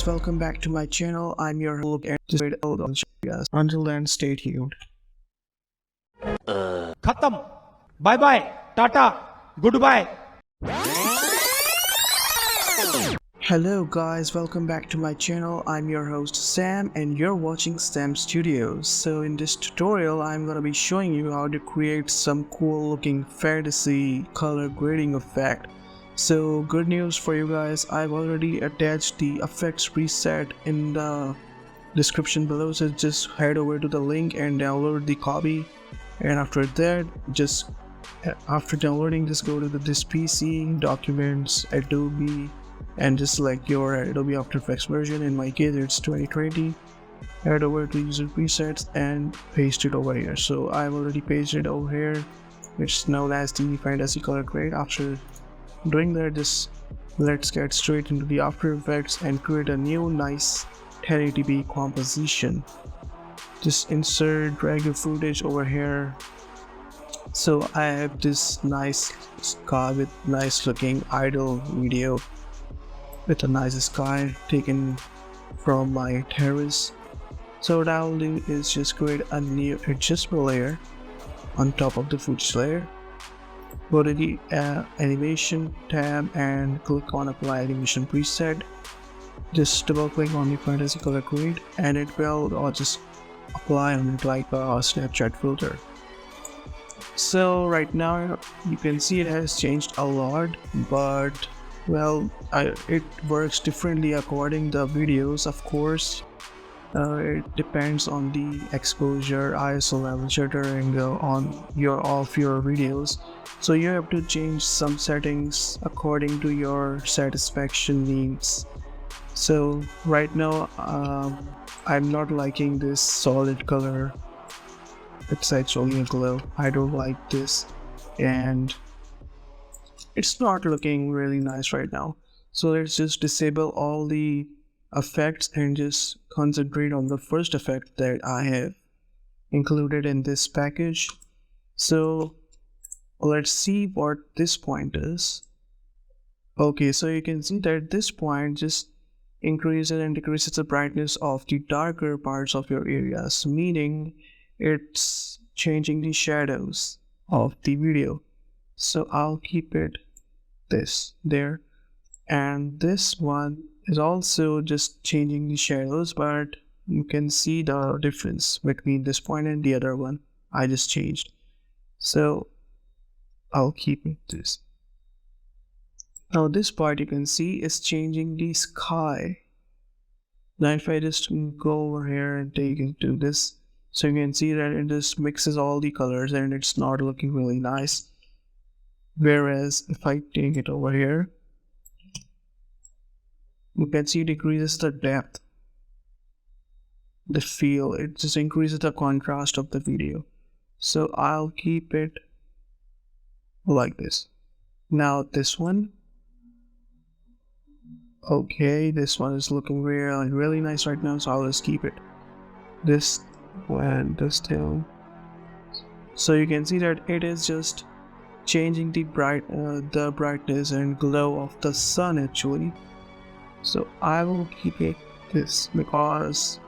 guys, welcome back to my channel. I'm your host and just wait on guys. Until then, stay tuned. खत्म bye bye tata goodbye Hello guys, welcome back to my channel. I'm your host Sam and you're watching Sam Studios. So in this tutorial I'm gonna be showing you how to create some cool looking fantasy color grading effect. So good news for you guys, I've already attached the effects preset in the description below, so just head over to the link and download the copy. And after that, after downloading, just go to this PC, Documents, Adobe, and just select your Adobe After Effects version. In my case it's 2020. Head over to user presets and paste it over here. So I've already pasted it over here. It's known as the fantasy color grade. After doing that, just let's get straight into the After Effects and create a new nice 1080p composition. Just insert, drag your footage over here. So I have this nice sky with nice looking idle video with a nice sky taken from my terrace. So what I'll do is just create a new adjustable layer on top of the footage layer. Go to the animation tab and click on apply animation preset. Just double click on the fantasy color grade and it will just apply on it like a Snapchat filter. So right now you can see it has changed a lot, but well, it works differently according to the videos. Of course, it depends on the exposure, ISO level, shutter angle on your videos. So you have to change some settings according to your satisfaction needs. So right now I'm not liking this solid color. It's actually a glow. I don't like this and it's not looking really nice right now. So let's just disable all the effects and just concentrate on the first effect that I have included in this package. So let's see what this point is. Okay, so you can see that this point just increases and decreases the brightness of the darker parts of your areas, meaning it's changing the shadows of the video. So I'll keep it this there, and this one is also just changing the shadows, but you can see the difference between this point and the other one I just changed. So I'll keep it this. Now this part you can see is changing the sky. Now if I just go over here and take it to this, so you can see that it just mixes all the colors and it's not looking really nice. Whereas if I take it over here, you can see it decreases the depth, the feel, it just increases the contrast of the video. So I'll keep it like this. Now this one, okay, this one is looking really nice right now, so I'll just keep it this and this down. So you can see that it is just changing the brightness and glow of the sun actually. So I will keep it this because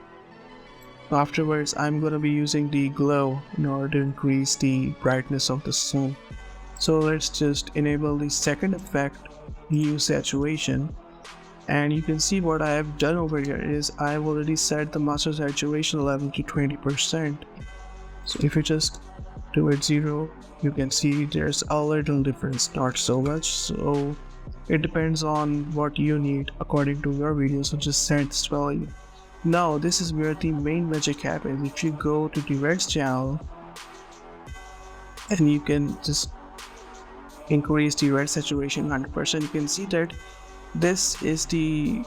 afterwards I'm gonna be using the glow in order to increase the brightness of the sun. So let's just enable the second effect, hue saturation, and you can see what I have done over here is I've already set the master saturation level to 20%. So if you just do it 0, you can see there's a little difference, not so much. So it depends on what you need according to your video, so just set this value. Now this is where the main magic happens. If you go to the red channel and you can just increase the red saturation 100%, you can see that this is the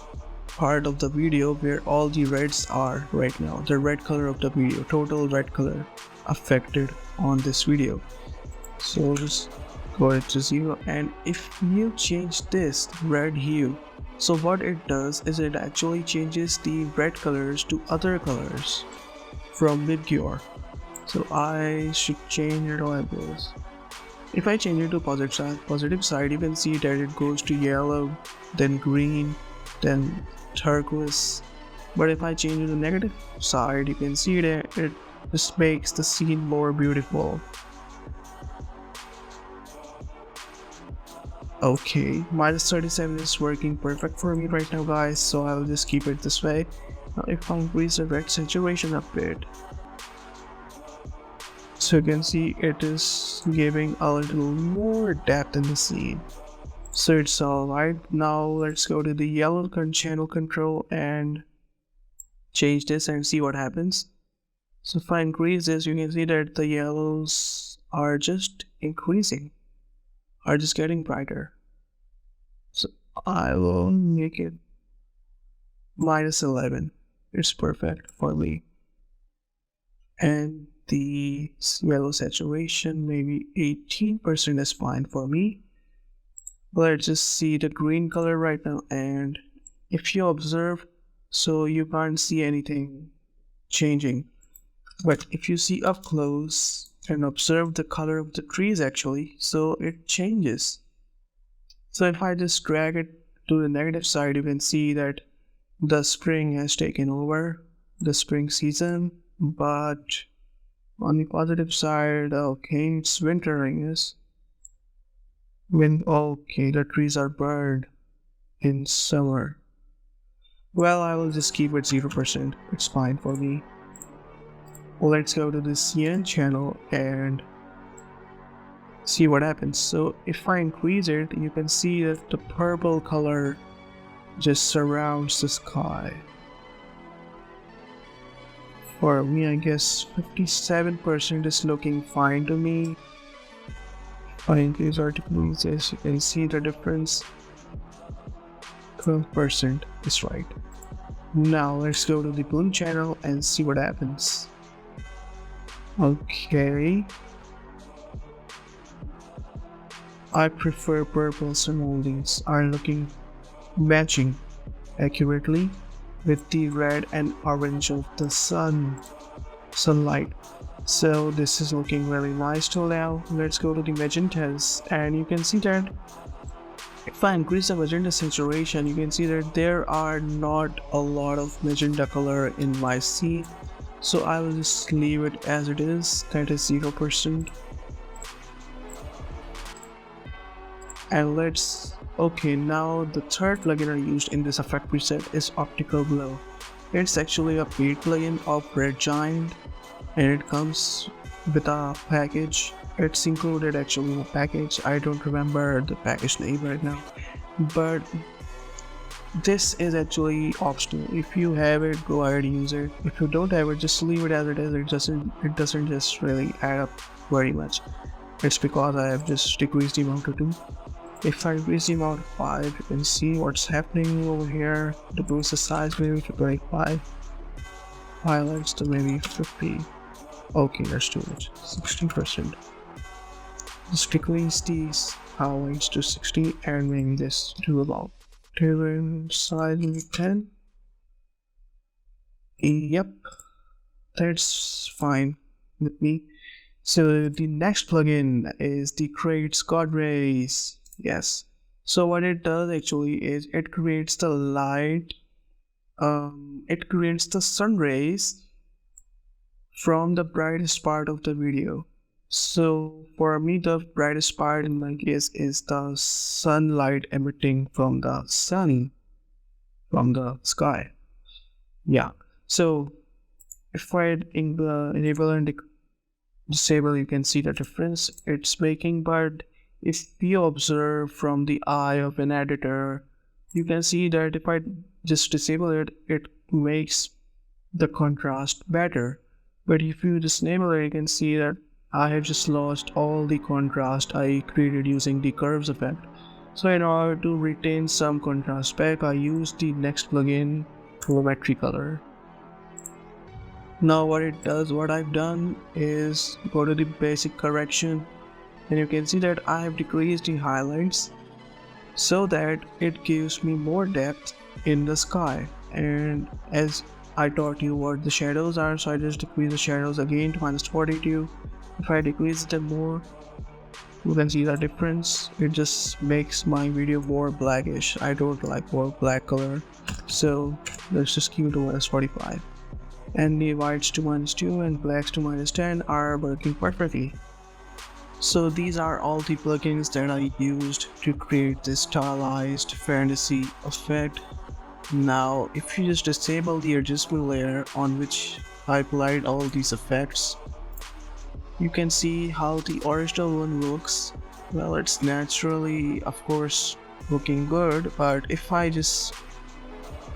part of the video where all the reds are right now, the red color of the video, total red color affected on this video. So just go to 0, and if you change this red hue, so what it does is it actually changes the red colors to other colors from mid-cure. So I should change it like this. If I change it to positive side, you can see that it goes to yellow, then green, then turquoise. But if I change to the negative side, you can see that it just makes the scene more beautiful. Okay, -37 is working perfect for me right now, guys, so I'll just keep it this way. Now if I increase the red saturation a bit, so you can see it is giving a little more depth in the scene. So it's alright. Now let's go to the yellow channel control and change this and see what happens. So if I increase this, you can see that the yellows are just increasing, are just getting brighter. So I will make it -11. It's perfect for me. And the yellow saturation, maybe 18% is fine for me. Let's just see the green color right now, and if you observe, so you can't see anything changing. But if you see up close and observe the color of the trees actually, so it changes. So if I just drag it to the negative side, you can see that the spring has taken over, the spring season. But on the positive side, okay, it's wintering. Yes. Okay, the trees are burned in summer. Well, I will just keep it 0%. It's fine for me. Let's go to the CNN channel and see what happens. So if I increase it, you can see that the purple color just surrounds the sky. For me, I guess 57% is looking fine to me. If I increase or decrease this, you can see the difference. 12% is right. Now let's go to the bloom channel and see what happens. Okay, I prefer purples and all these are looking matching accurately with the red and orange of the sunlight. So this is looking really nice till now. Let's go to the magentas, and you can see that if I increase the magenta saturation, you can see that there are not a lot of magenta color in my scene. So I will just leave it as it is, that is 0%. And okay, now the third plugin I used in this effect preset is Optical Glow. It's actually a paid plugin of Red Giant, and it comes with a package. It's included actually in a package. I don't remember the package name right now, but this is actually optional. If you have it, go ahead and use it. If you don't have it, just leave it as it is. It doesn't just really add up very much. It's because I have just decreased the amount to 2. If I increase the amount to 5, you can see what's happening over here. To boost the size maybe to 25. Highlights to maybe 50. Okay, that's too much. 60%. Just decrease these highlights to 60 and maybe this to about size maybe 10. Yep, that's fine with me. So the next plugin is the Create God Rays. Yes. So what it does actually is it creates the light. It creates the sun rays from the brightest part of the video. So for me, the brightest part in my case is the sunlight emitting from the sun, from the sky. Yeah. So if I enable and disable, you can see the difference it's making. But if you observe from the eye of an editor, you can see that if I just disable it, it makes the contrast better. But if you disable it, you can see that I have just lost all the contrast I created using the curves effect. So in order to retain some contrast back, I use the next plugin, Colorimetry Color. Now what I've done is go to the basic correction, and you can see that I have decreased the highlights so that it gives me more depth in the sky. And as I taught you what the shadows are, so I just decrease the shadows again to -42. If I decrease them more, You can see the difference. It just makes my video more blackish. I don't like more black color, so let's just keep it to -45. And the whites to -2 and blacks to -10 are working perfectly. So these are all the plugins that I used to create this stylized fantasy effect. Now if you just disable the adjustment layer on which I applied all these effects, you can see how the original one looks. Well, it's naturally, of course, looking good, but if I just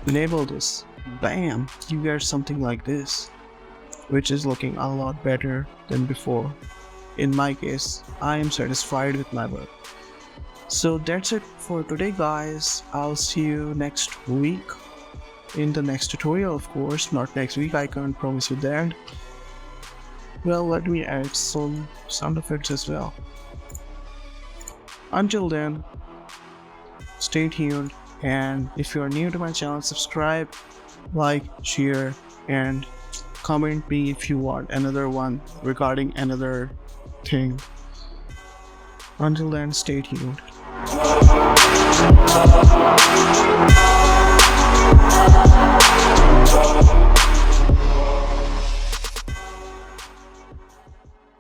enable this, bam, you get something like this, which is looking a lot better than before. In my case, I am satisfied with my work. So that's it for today, guys. I'll see you next week in the next tutorial, of course. Not next week, I can't promise you that. Well, let me add some sound effects as well. Until then, stay tuned, and if you are new to my channel, subscribe, like, share, and comment me if you want another one regarding another thing. Until then, stay tuned.